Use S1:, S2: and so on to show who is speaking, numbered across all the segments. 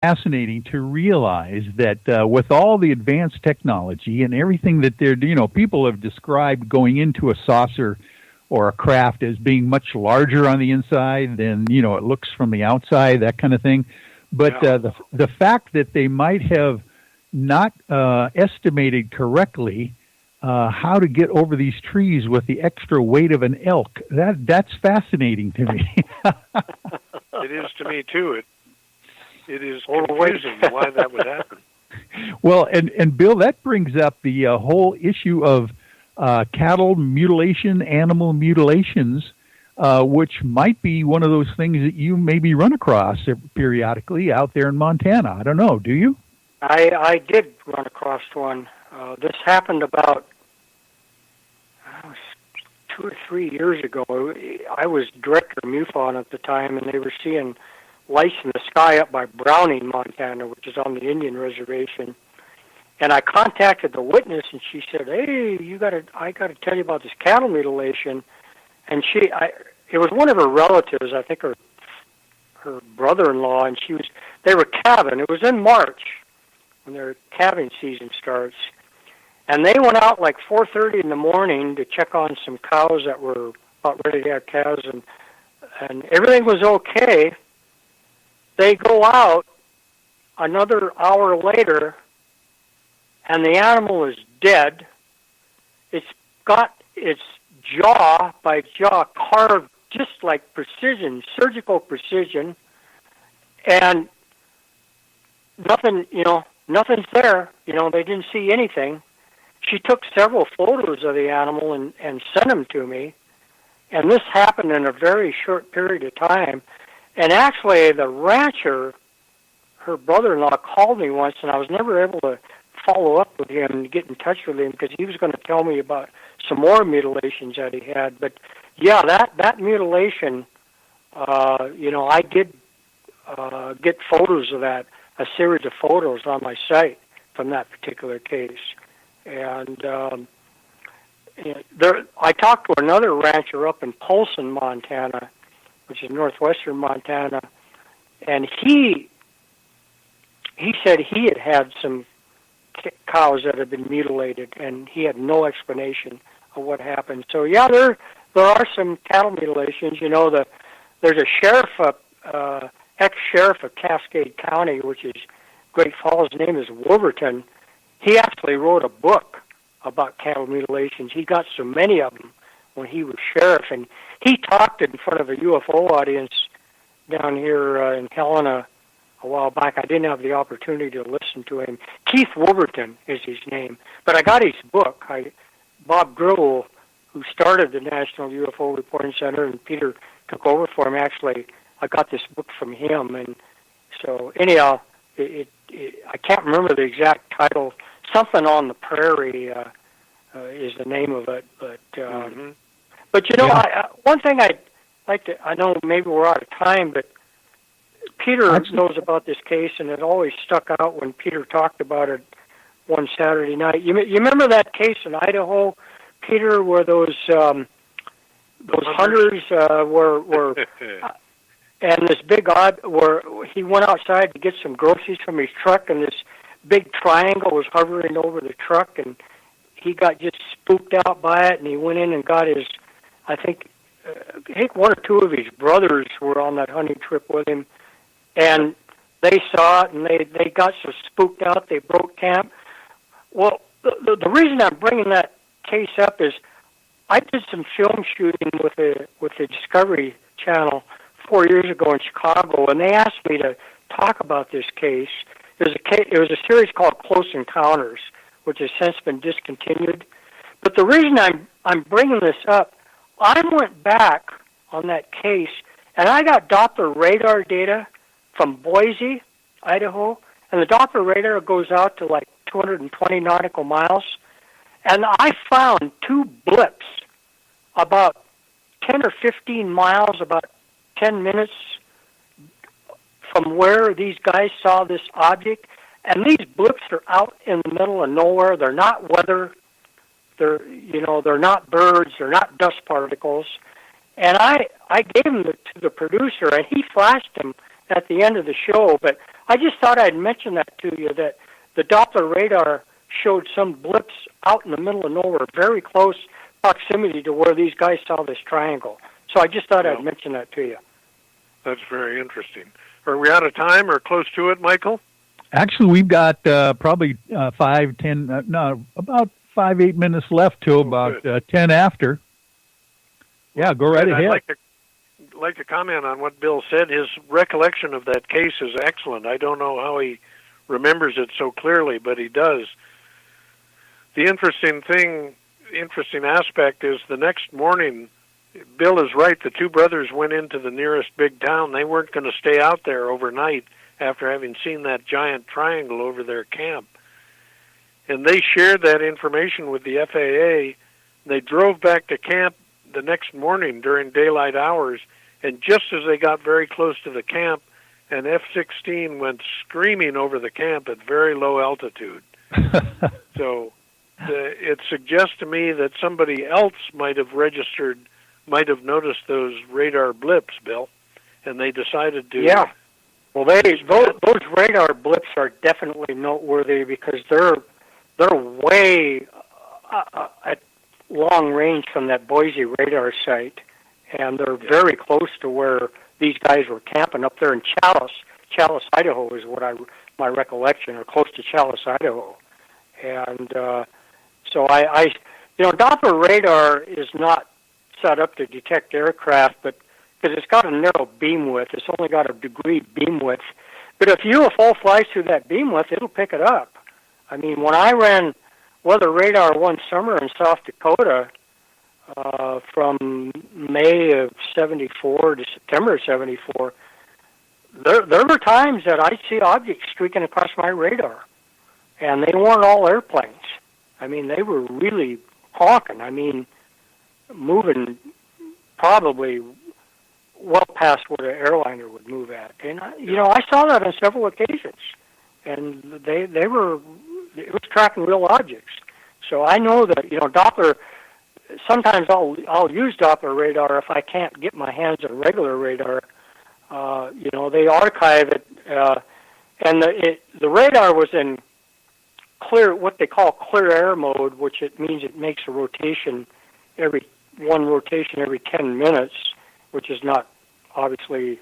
S1: fascinating to realize that with all the advanced technology and everything that people have described going into a saucer or a craft as being much larger on the inside than it looks from the outside, that kind of thing. But the fact that they might have not estimated correctly how to get over these trees with the extra weight of an elk, that's fascinating to me.
S2: It is to me too. It is confusing why that would happen.
S1: Well, and Bill, that brings up the whole issue of cattle mutilation, animal mutilations, which might be one of those things that you maybe run across periodically out there in Montana. I don't know. Do you?
S3: I did run across one. This happened about 2 or 3 years ago. I was director of MUFON at the time, and they were seeing lights in the sky up by Browning, Montana, which is on the Indian reservation. And I contacted the witness, and she said, "Hey, I gotta tell you about this cattle mutilation." And it was one of her relatives, I think her brother-in-law, and they were calving. It was in March when their calving season starts. And they went out like 4:30 in the morning to check on some cows that were about ready to have calves, and everything was okay. They go out another hour later, and the animal is dead. It's got its jaw by jaw carved just like precision, surgical precision, and nothing's there. They didn't see anything. She took several photos of the animal and sent them to me, and this happened in a very short period of time. And actually, the rancher, her brother-in-law, called me once, and I was never able to follow up with him and get in touch with him because he was going to tell me about some more mutilations that he had. But yeah, that mutilation, I did get photos of that, a series of photos on my site from that particular case. And I talked to another rancher up in Polson, Montana, which is northwestern Montana, and he said he had some cows that had been mutilated, and he had no explanation of what happened. So yeah, there are some cattle mutilations. There's a sheriff, ex-sheriff of Cascade County, which is Great Falls. His name is Wolverton. He actually wrote a book about cattle mutilations. He got so many of them when he was sheriff, and he talked in front of a UFO audience down here in Helena a while back. I didn't have the opportunity to listen to him. Keith Wolverton is his name, but I got his book. Bob Gribble, who started the National UFO Reporting Center, and Peter took over for him. Actually, I got this book from him, and so anyhow, I can't remember the exact title. Something on the Prairie is the name of it, but one thing I'd like to, I know maybe we're out of time, but Peter knows about this case, and it always stuck out when Peter talked about it one Saturday night. You remember that case in Idaho, Peter, where those hunters were and this big where he went outside to get some groceries from his truck, and this big triangle was hovering over the truck, and he got just spooked out by it, and he went in and got I think one or two of his brothers were on that hunting trip with him, and they saw it, and they got so spooked out they broke camp. Well, the reason I'm bringing that case up is I did some film shooting with the Discovery Channel 4 years ago in Chicago, and they asked me to talk about this case. It was a series called Close Encounters, which has since been discontinued. But the reason I'm bringing this up, I went back on that case, and I got Doppler radar data from Boise, Idaho, and the Doppler radar goes out to like 220 nautical miles, and I found two blips about 10 or 15 miles, about 10 minutes from where these guys saw this object, and these blips are out in the middle of nowhere. They're not weather. They're not birds. They're not dust particles. And I gave them to the producer, and he flashed them at the end of the show, but I just thought I'd mention that to you, that the Doppler radar showed some blips out in the middle of nowhere, very close proximity to where these guys saw this triangle. So I just thought I'd mention that to you.
S2: That's very interesting. Are we out of time or close to it, Michael?
S1: Actually, we've got probably 8 minutes left till about 10 after. Yeah, go right ahead.
S2: I'd like to comment on what Bill said. His recollection of that case is excellent. I don't know how he remembers it so clearly, but he does. The interesting aspect is the next morning, Bill is right, the two brothers went into the nearest big town. They weren't going to stay out there overnight after having seen that giant triangle over their camp. And they shared that information with the FAA. They drove back to camp the next morning during daylight hours, and just as they got very close to the camp, an F-16 went screaming over the camp at very low altitude. So it suggests to me that somebody else might have noticed those radar blips, Bill, and they decided to...
S3: Yeah. Well, those radar blips are definitely noteworthy because they're way at long range from that Boise radar site, and they're very close to where these guys were camping up there in Challis, Idaho is my recollection, or close to Challis, Idaho. And so Doppler radar is not set up to detect aircraft, but because it's got a narrow beam width, it's only got a degree beam width. But if UFO flies through that beam width, it'll pick it up. I mean, when I ran weather radar one summer in South Dakota, from May of '74 to September of '74, there were times that I'd see objects streaking across my radar, and they weren't all airplanes. I mean, they were really honking. I mean, moving probably well past what an airliner would move at. And I saw that on several occasions, and it was tracking real objects. So I know that Doppler. Sometimes I'll use Doppler radar if I can't get my hands on regular radar. They archive it, and the radar was in what they call clear air mode, which it means it makes a rotation every 10 minutes, which is not obviously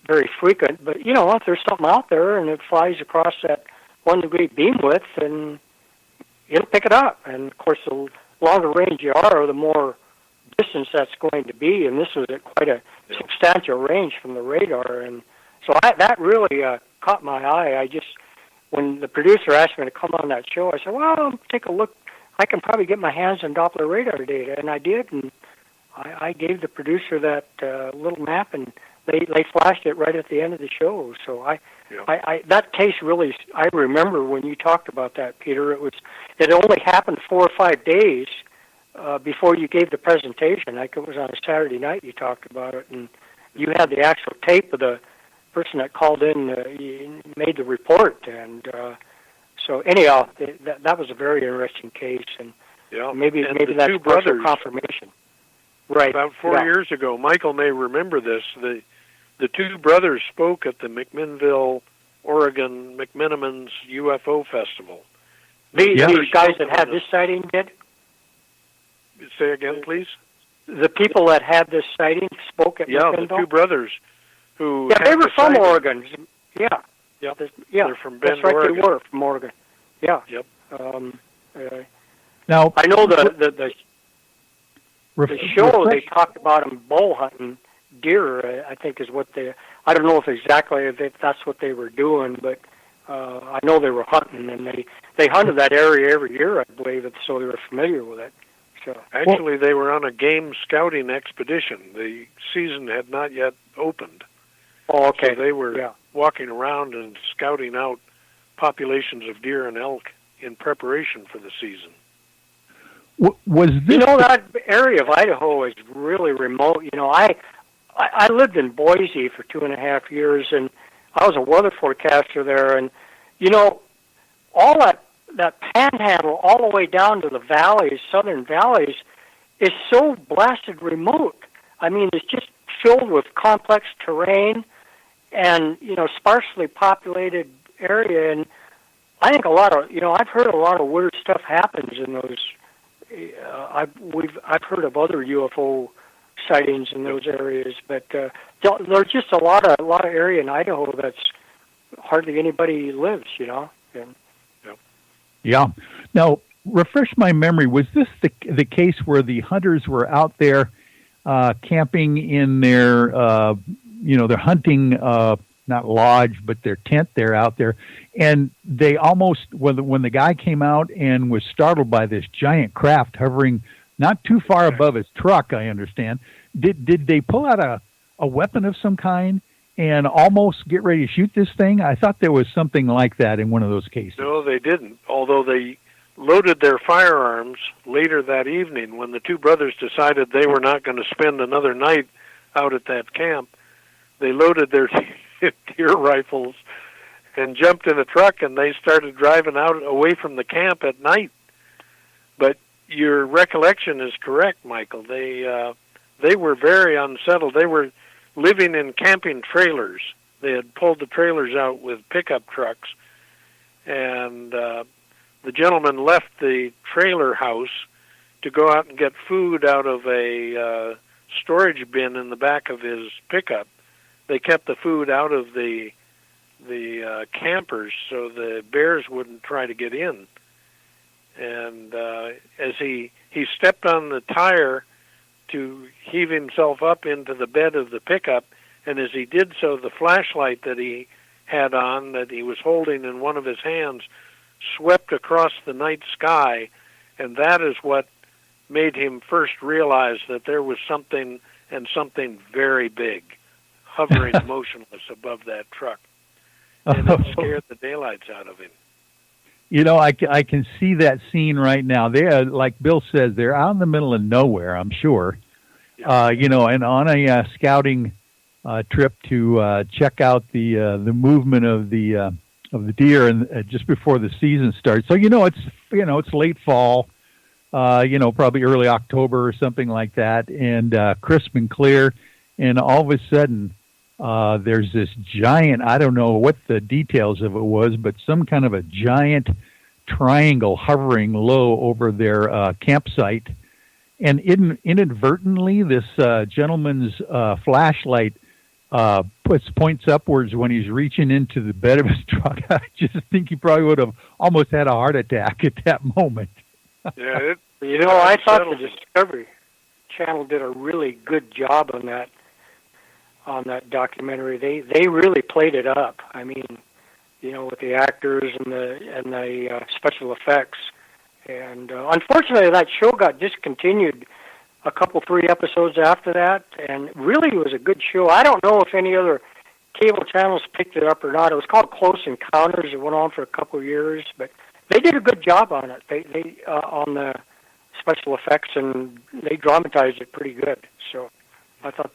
S3: very frequent. But if there's something out there and it flies across that 1 degree beam width, and it'll pick it up. And of course, the longer range you are, the more distance that's going to be, and this was at quite a substantial range from the radar, and so that really caught my eye. When the producer asked me to come on that show, I said, well, I'll take a look. I can probably get my hands on Doppler radar data, and I did, and I gave the producer that little map, and they flashed it right at the end of the show. So that case really, I remember when you talked about that, Peter. It only happened 4 or 5 days before you gave the presentation. Like it was on a Saturday night you talked about it, and you had the actual tape of the person that called in, made the report, and so anyhow, that was a very interesting case, and maybe that's partial confirmation. Right.
S2: About 4 years ago, Michael may remember this. The two brothers spoke at the McMinnville, Oregon McMinimans UFO Festival.
S3: These guys that had this sighting did?
S2: Say again, please.
S3: The people that had this sighting spoke at McMinnville?
S2: Yeah, the two brothers who.
S3: Yeah, they were from Oregon. Yeah.
S2: Yep.
S3: They're
S2: from Bend,
S3: that's right,
S2: Oregon.
S3: They were from Oregon. Yeah.
S2: Yep.
S1: Now
S3: I know the show they talked about them bull hunting deer. I think is what I don't know if that's what they were doing, but I know they were hunting, and they hunted that area every year, I believe, so they were familiar with it. So
S2: actually, they were on a game scouting expedition. The season had not yet opened.
S3: Oh, okay.
S2: So they were walking around and scouting out populations of deer and elk in preparation for the season.
S1: Was this
S3: that area of Idaho is really remote. I lived in Boise for 2.5 years, and I was a weather forecaster there, and all that panhandle all the way down to the valleys, southern valleys, is so blasted remote. I mean, it's just filled with complex terrain, and sparsely populated area, and I think a lot of I've heard a lot of weird stuff happens in those. I've heard of other UFO sightings in those areas, but there's just a lot of area in Idaho that's hardly anybody lives, And,
S1: yeah. Now, refresh my memory. Was this the case where the hunters were out there camping in their, their hunting, not lodge, but their tent there out there, and they almost, when the guy came out and was startled by this giant craft hovering not too far above his truck, I understand, did they pull out a weapon of some kind and almost get ready to shoot this thing? I thought there was something like that in one of those cases.
S2: No, they didn't, although they loaded their firearms later that evening when the two brothers decided they were not going to spend another night out at that camp. They loaded their deer rifles and jumped in a truck, and they started driving out away from the camp at night. But your recollection is correct, Michael. They were very unsettled. They were living in camping trailers. They had pulled the trailers out with pickup trucks, and the gentleman left the trailer house to go out and get food out of a storage bin in the back of his pickup. They kept the food out of the campers so the bears wouldn't try to get in. And as he stepped on the tire to heave himself up into the bed of the pickup, and as he did so, the flashlight that he had on, that he was holding in one of his hands, swept across the night sky, and that is what made him first realize that there was something, and something very big, hovering motionless above that truck. And it scared the daylights out of him.
S1: I can see that scene right now. They are, like Bill says, they're out in the middle of nowhere, I'm sure. Yeah. And on a scouting trip to check out the movement of the deer, and just before the season starts. So it's late fall, probably early October or something like that, and crisp and clear. And all of a sudden, there's this giant, I don't know what the details of it was, but some kind of a giant triangle hovering low over their campsite. And inadvertently, this gentleman's flashlight points upwards when he's reaching into the bed of his truck. I just think he probably would have almost had a heart attack at that moment.
S2: Yeah,
S3: I thought the Discovery Channel did a really good job on that documentary. They really played it up. I mean, with the actors and the special effects. And unfortunately, that show got discontinued a couple, 3 episodes after that, and really it was a good show. I don't know if any other cable channels picked it up or not. It was called Close Encounters. It went on for a couple of years, but they did a good job on it. They on the special effects, and they dramatized it pretty good. So I thought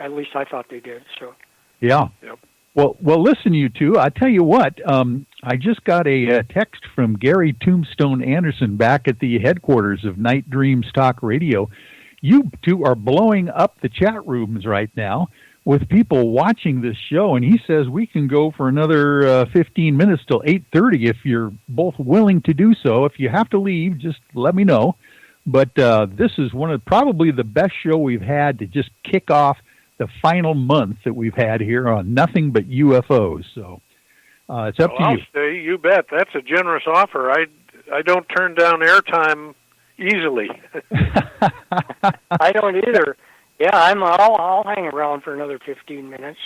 S3: at least I thought they did. So
S1: yeah.
S2: Yep.
S1: Well, listen, you two. I tell you what. I just got a text from Gary Tombstone Anderson back at the headquarters of Night Dreams Talk Radio. You two are blowing up the chat rooms right now with people watching this show, and he says we can go for another 15 minutes till 8:30 if you're both willing to do so. If you have to leave, just let me know. But this is probably the best show we've had to just kick off the final month that we've had here on Nothing But UFOs. So it's up to you.
S2: I'll stay. You bet. That's a generous offer. I don't turn down airtime easily.
S3: I don't either. Yeah, I'll hang around for another 15 minutes.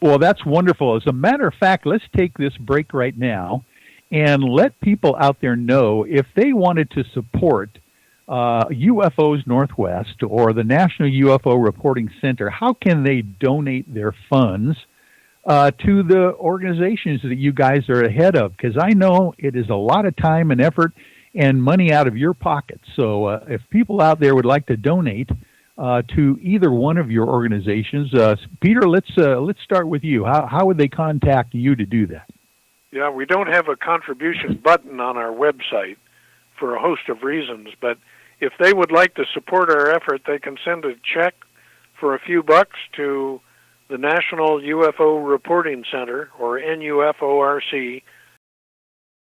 S1: Well, that's wonderful. As a matter of fact, let's take this break right now and let people out there know if they wanted to support UFOs Northwest or the National UFO Reporting Center, how can they donate their funds to the organizations that you guys are ahead of? Because I know it is a lot of time and effort and money out of your pocket. So if people out there would like to donate to either one of your organizations, Peter, let's start with you. How would they contact you to do that?
S2: Yeah, we don't have a contribution button on our website for a host of reasons, but if they would like to support our effort, they can send a check for a few bucks to the National UFO Reporting Center, or NUFORC,